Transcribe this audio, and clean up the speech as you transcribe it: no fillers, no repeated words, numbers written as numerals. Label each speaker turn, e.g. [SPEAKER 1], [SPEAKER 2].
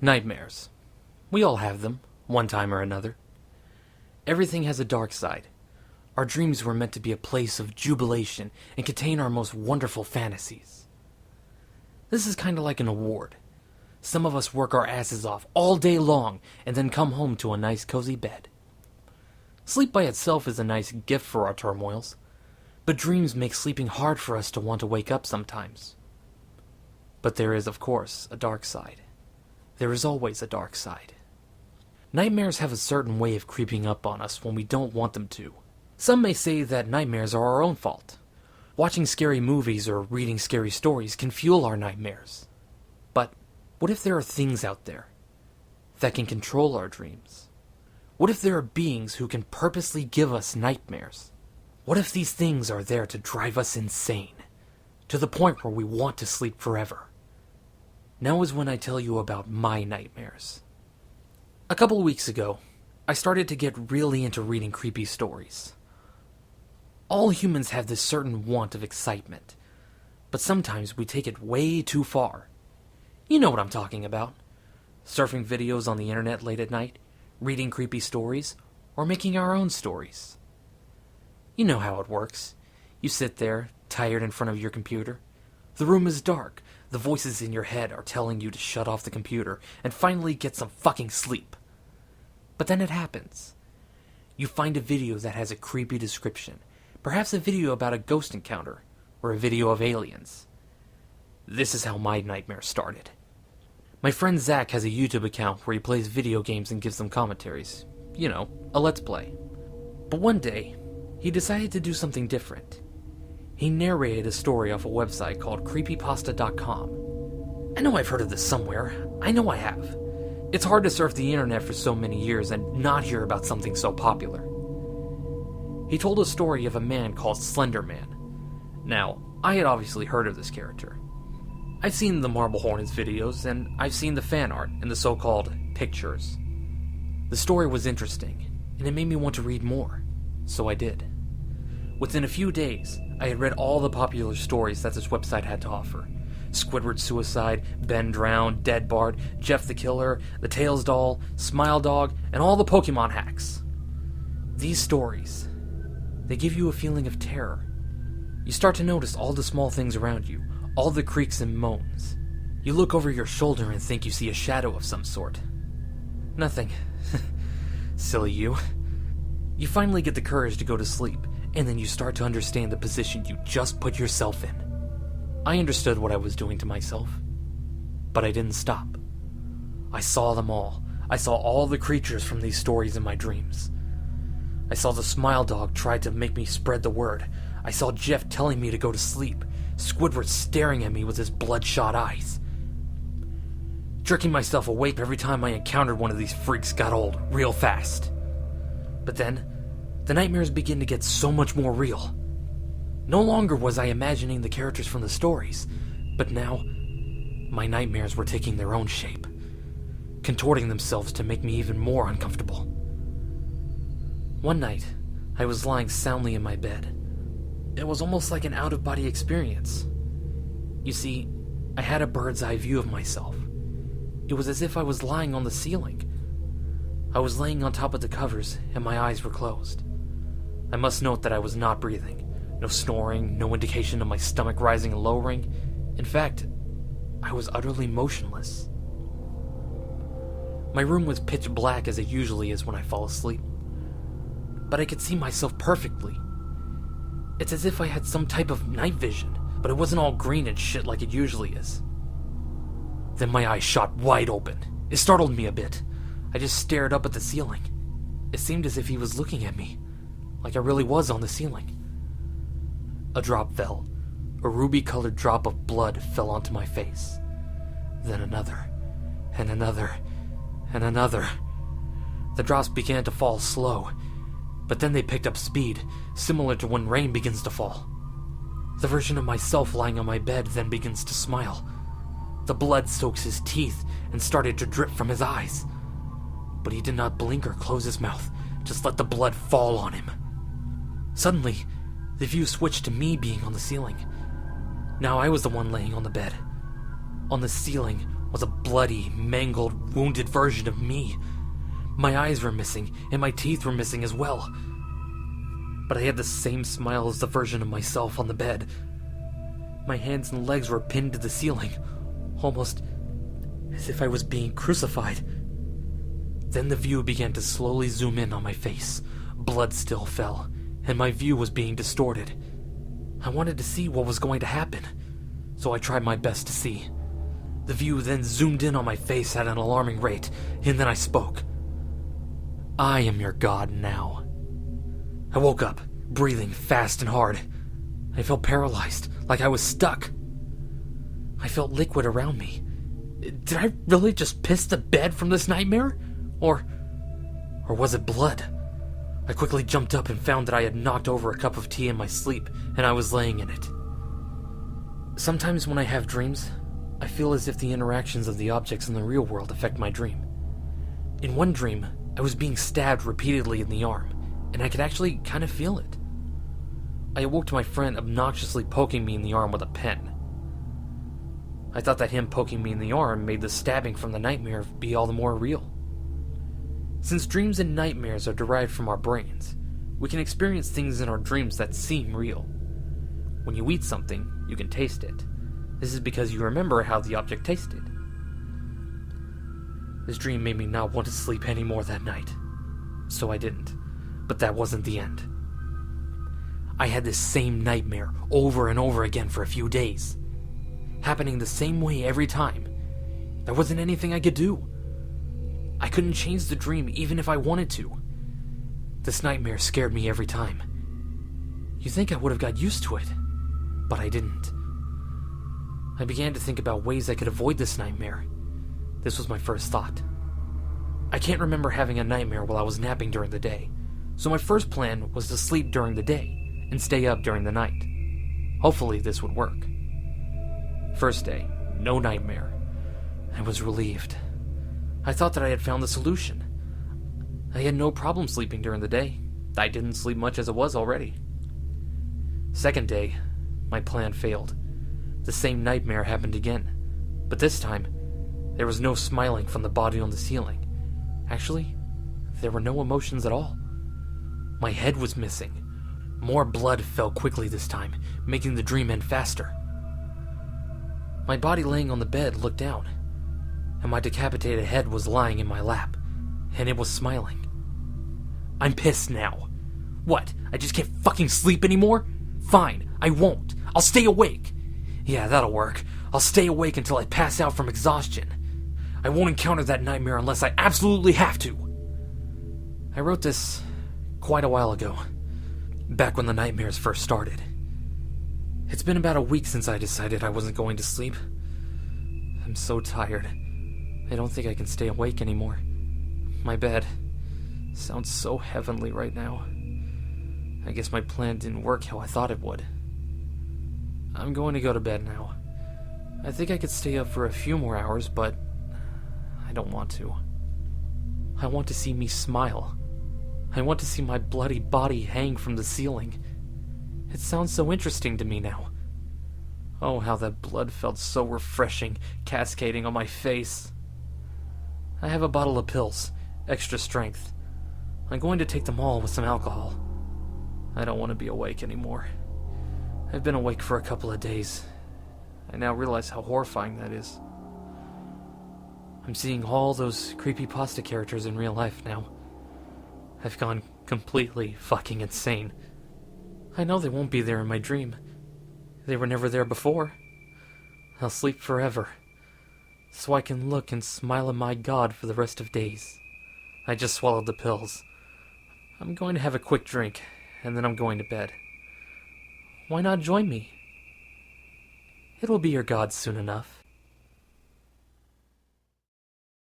[SPEAKER 1] Nightmares. We all have them, one time or another. Everything has a dark side. Our dreams were meant to be a place of jubilation and contain our most wonderful fantasies. This is kind of like an award. Some of us work our asses off all day long and then come home to a nice cozy bed. Sleep by itself is a nice gift for our turmoils, but dreams make sleeping hard for us to want to wake up sometimes. But there is, of course, a dark side. There is always a dark side. Nightmares have a certain way of creeping up on us when we don't want them to. Some may say that nightmares are our own fault. Watching scary movies or reading scary stories can fuel our nightmares. But what if there are things out there that can control our dreams? What if there are beings who can purposely give us nightmares? What if these things are there to drive us insane, to the point where we want to sleep forever? Now is when I tell you about my nightmares. A couple weeks ago, I started to get really into reading creepy stories. All humans have this certain want of excitement, but sometimes we take it way too far. You know what I'm talking about. Surfing videos on the internet late at night, reading creepy stories, or making our own stories. You know how it works. You sit there, tired in front of your computer. The room is dark. The voices in your head are telling you to shut off the computer and finally get some fucking sleep. But then it happens. You find a video that has a creepy description. Perhaps a video about a ghost encounter, or a video of aliens. This is how my nightmare started. My friend Zach has a YouTube account where he plays video games and gives them commentaries. You know, a Let's Play. But one day, he decided to do something different. He narrated a story off a website called creepypasta.com. I know I've heard of this somewhere. I know I have. It's hard to surf the internet for so many years and not hear about something so popular. He told a story of a man called Slender Man. Now, I had obviously heard of this character. I've seen the Marble Hornets videos, and I've seen the fan art and the so-called pictures. The story was interesting, and it made me want to read more, so I did. Within a few days, I had read all the popular stories that this website had to offer. Squidward's Suicide, Ben Drowned, Dead Bard, Jeff the Killer, The Tails Doll, Smile Dog, and all the Pokemon hacks. These stories, they give you a feeling of terror. You start to notice all the small things around you, all the creaks and moans. You look over your shoulder and think you see a shadow of some sort. Nothing. Silly you. You finally get the courage to go to sleep, and then you start to understand the position you just put yourself in. I understood what I was doing to myself, but I didn't stop. I saw them all. I saw all the creatures from these stories in my dreams. I saw the Smile Dog try to make me spread the word. I saw Jeff telling me to go to sleep. Squidward staring at me with his bloodshot eyes. Jerking myself awake every time I encountered one of these freaks got old, real fast. But then, the nightmares began to get so much more real. No longer was I imagining the characters from the stories, but now, my nightmares were taking their own shape, contorting themselves to make me even more uncomfortable. One night, I was lying soundly in my bed. It was almost like an out-of-body experience. You see, I had a bird's eye view of myself. It was as if I was lying on the ceiling. I was laying on top of the covers, and my eyes were closed. I must note that I was not breathing. No snoring, no indication of my stomach rising and lowering. In fact, I was utterly motionless. My room was pitch black as it usually is when I fall asleep. But I could see myself perfectly. It's as if I had some type of night vision, but it wasn't all green and shit like it usually is. Then my eyes shot wide open. It startled me a bit. I just stared up at the ceiling. It seemed as if he was looking at me, like I really was on the ceiling. A drop fell. A ruby-colored drop of blood fell onto my face. Then another, and another, and another. The drops began to fall slow, but then they picked up speed, similar to when rain begins to fall. The version of myself lying on my bed then begins to smile. The blood soaks his teeth and started to drip from his eyes. But he did not blink or close his mouth, just let the blood fall on him. Suddenly, the view switched to me being on the ceiling. Now I was the one laying on the bed. On the ceiling, was a bloody, mangled, wounded version of me. My eyes were missing, and my teeth were missing as well. But I had the same smile as the version of myself on the bed. My hands and legs were pinned to the ceiling, almost as if I was being crucified. Then the view began to slowly zoom in on my face. Blood still fell, and my view was being distorted. I wanted to see what was going to happen, so I tried my best to see. The view then zoomed in on my face at an alarming rate, and then I spoke. I am your god now. I woke up, breathing fast and hard. I felt paralyzed, like I was stuck. I felt liquid around me. Did I really just piss the bed from this nightmare? Or was it blood? I quickly jumped up and found that I had knocked over a cup of tea in my sleep, and I was laying in it. Sometimes when I have dreams, I feel as if the interactions of the objects in the real world affect my dream. In one dream, I was being stabbed repeatedly in the arm, and I could actually kind of feel it. I awoke to my friend obnoxiously poking me in the arm with a pen. I thought that him poking me in the arm made the stabbing from the nightmare be all the more real. Since dreams and nightmares are derived from our brains, we can experience things in our dreams that seem real. When you eat something, you can taste it. This is because you remember how the object tasted. This dream made me not want to sleep anymore that night, so I didn't. But that wasn't the end. I had this same nightmare over and over again for a few days, happening the same way every time. There wasn't anything I could do. I couldn't change the dream even if I wanted to. This nightmare scared me every time. You'd think I would have got used to it, but I didn't. I began to think about ways I could avoid this nightmare. This was my first thought. I can't remember having a nightmare while I was napping during the day, so my first plan was to sleep during the day and stay up during the night. Hopefully this would work. First day, no nightmare. I was relieved. I thought that I had found the solution. I had no problem sleeping during the day. I didn't sleep much as it was already. Second day, my plan failed. The same nightmare happened again, but this time, there was no smiling from the body on the ceiling. Actually, there were no emotions at all. My head was missing. More blood fell quickly this time, making the dream end faster. My body laying on the bed looked down, and my decapitated head was lying in my lap, and it was smiling. I'm pissed now. What, I just can't fucking sleep anymore? Fine, I won't. I'll stay awake. Yeah, that'll work. I'll stay awake until I pass out from exhaustion. I won't encounter that nightmare unless I absolutely have to. I wrote this quite a while ago, back when the nightmares first started. It's been about a week since I decided I wasn't going to sleep. I'm so tired. I don't think I can stay awake anymore. My bed sounds so heavenly right now. I guess my plan didn't work how I thought it would. I'm going to go to bed now. I think I could stay up for a few more hours, but I don't want to. I want to see me smile. I want to see my bloody body hang from the ceiling. It sounds so interesting to me now. Oh, how that blood felt so refreshing, cascading on my face. I have a bottle of pills, extra strength. I'm going to take them all with some alcohol. I don't want to be awake anymore. I've been awake for a couple of days. I now realize how horrifying that is. I'm seeing all those creepypasta characters in real life now. I've gone completely fucking insane. I know they won't be there in my dream. They were never there before. I'll sleep forever, so I can look and smile at my god for the rest of days. I just swallowed the pills. I'm going to have a quick drink, and then I'm going to bed. Why not join me? It'll be your god soon enough.